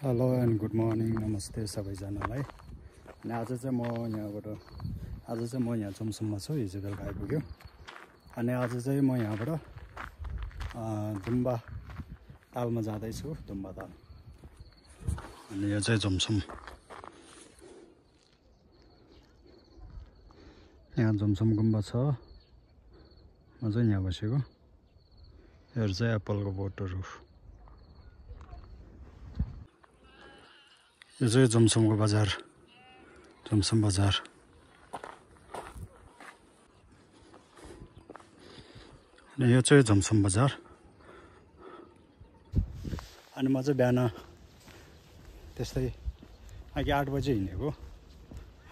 Hello and good morning नमस्ते सबैजनालाई। अनि आज चाहिँ म यहाँ चम्सुममा छु। हिजो बेलुका आइपुग्यो अनि आज चाहिँ म यहाँबाट दुम्बा तालमा जाँदैछु। दुम्बा ताल अनि यो चाहिँ चम्सुम। यहाँ चम्सुम गुम्बा छ। म चाहिँ यहाँ बसेको। यो चाहिँ एप्पलको बोटहरू। यो चाहिँ चम्सुमको बजार, चम्सुम बजार। अनि यो चाहिँ चम्सुम बजार। अनि म चाहिँ बिहान त्यस्तै अघि 8 बजे हिँडेको।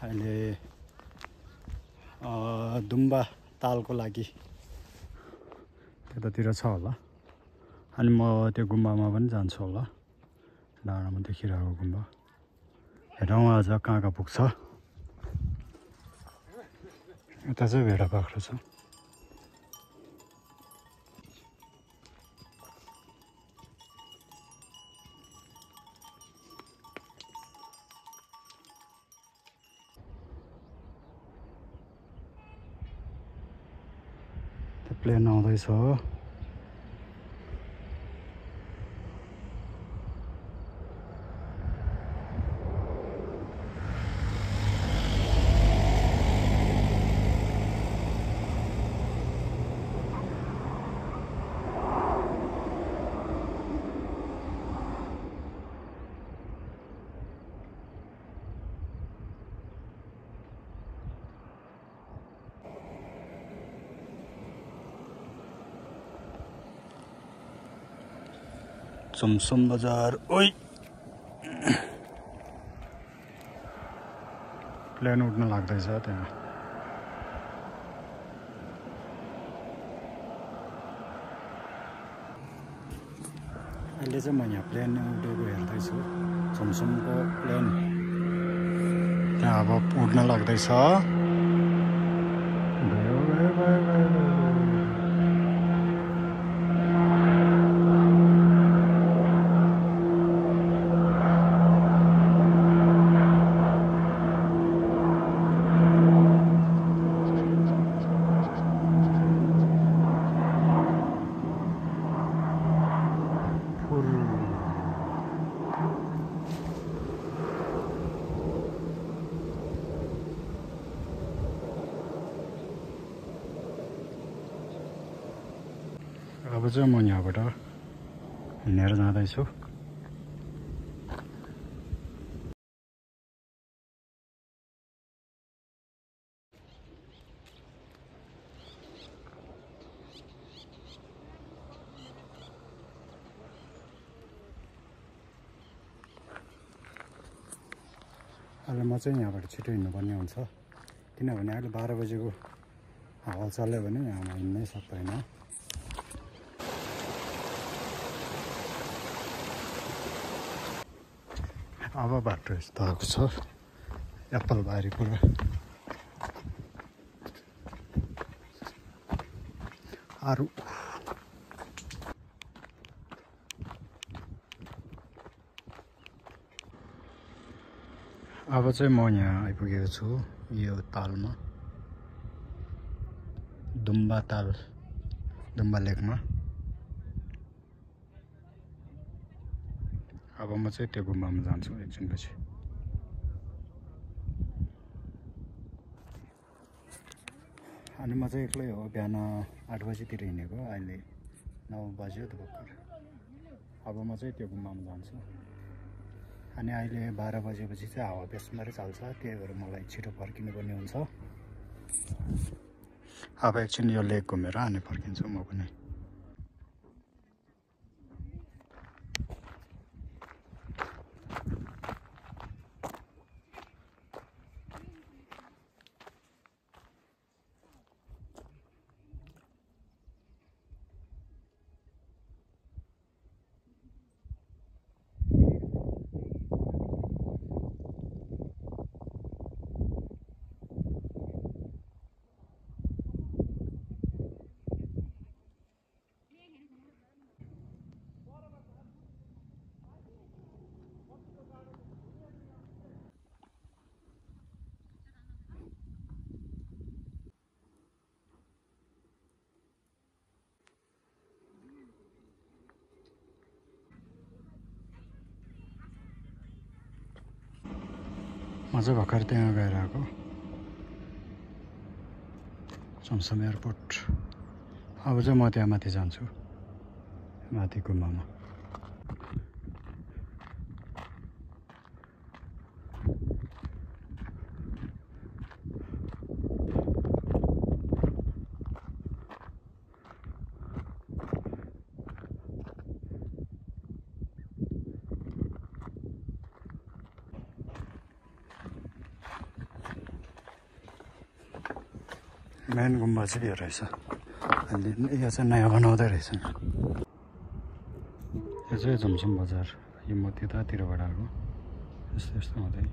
अहिले दुम्बा तालको लागि त्यतातिर छ होला। अनि म त्यो गुम्बामा पनि जान्छु होला। डाँडामा देखिरहेको गुम्बा। हेरौँ आज कहाँ पुग्छ। यता चाहिँ भेडा बाख्रा छ। प्लेन आउँदैछ। चम्सुम बजार। ओइ प्लेन उड्न लाग्दैछ त्यहाँ। अहिले चाहिँ म यहाँ प्लेन उडेको हेर्दैछु। चम्सुमको प्लेन त्यहाँ अब उड्न लाग्दैछ। अब चाहिँ म यहाँबाट हिँडेर जाँदैछु। अहिले म चाहिँ यहाँबाट छिटो हिँड्नुपर्ने हुन्छ, किनभने अहिले 12 बजेको हावा चल्यो भने यहाँ हिँड्नै सक्दैन। अब बाटो यस्तो आएको छ, एप्पल बारी पुरा। आरु अब चाहिँ म यहाँ आइपुगेको छु यो तालमा, दुम्बा ताल, दुम्बा लेकमा। अब म चाहिँ त्यो गुम्बामा जान्छु एकछिनपछि। अनि म चाहिँ एक्लै हो। बिहान 8 बजीतिर हिँडेको, अहिले 9 बज्यो त भर्खर। अब म चाहिँ त्यो गुम्बामा जान्छु। अनि अहिले 12 बजेपछि चाहिँ हावा बेसमरै चल्छ, त्यही भएर मलाई छिटो फर्किनुपर्ने हुन्छ। अब एकछिन यो लेक घुमेर अनि फर्किन्छु म पनि। म चाहिँ भर्खर त्यहाँ गएर आएको चम्सम एयरपोर्ट। अब चाहिँ म त्यहाँ माथि जान्छु, माथि गुम्बामा। मेन गुम्बा चाहिँ यो रहेछ, अनि यो चाहिँ नयाँ बनाउँदै रहेछ। यो चाहिँ झुमसुम बजार, यो म त्यतातिरबाट आएको, यस्तो यस्तो हुँदै।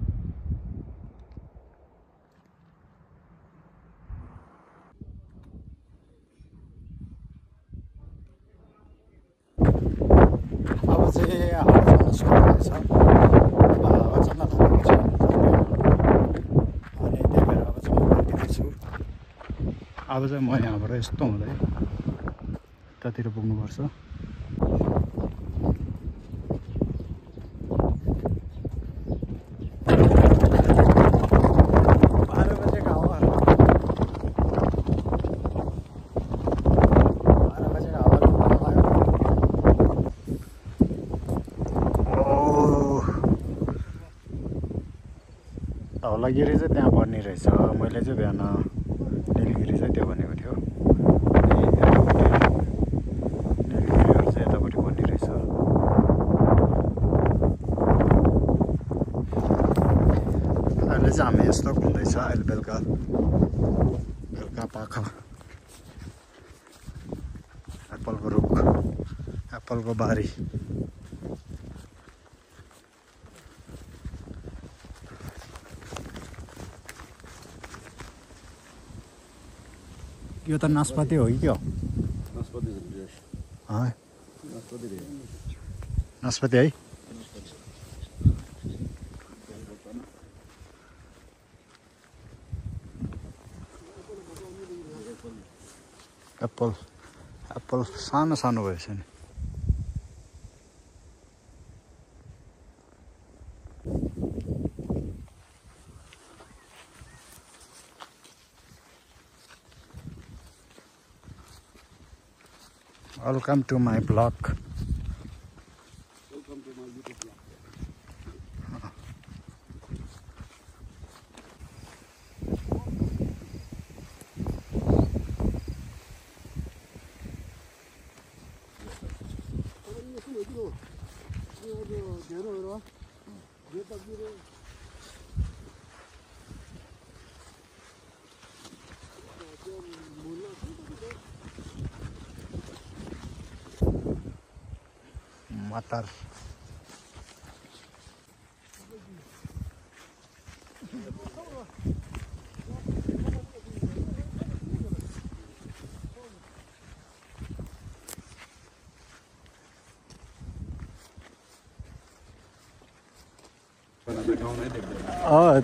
अब चाहिँ हावा चल्न सुरु हुँदैछ, हावा चल्न थालेको छ, अनि त्यही भएर अब चाहिँ म फर्किँदैछु। अब चाहिँ म यहाँबाट यस्तो हुँदै यतातिर पुग्नुपर्छ। 12 बजेको हावा, 12 बजेको हावा धौलागिरी चाहिँ त्यहाँ पर्ने रहेछ। मैले चाहिँ बिहान निलगिरी चाहिँ त्यो भनेको थियो, निलगिरीहरू चाहिँ यतापट्टि पर्ने रहेछ। अहिले चाहिँ हामी यस्तो घुम्दैछ, अहिले बेलुका पाखा एप्पलको रुख, एप्पलको बारी। यो त नासपाती हो कि के हो? नासपाती है। एप्पल सानो सानो भएछ नि। Welcome to my blog. Welcome to my YouTube blog. Matar.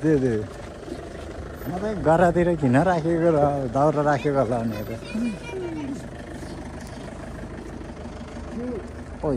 त्यो म त गरातिर किन राखेको र दाउरा राखेको होला भनेर। ओइ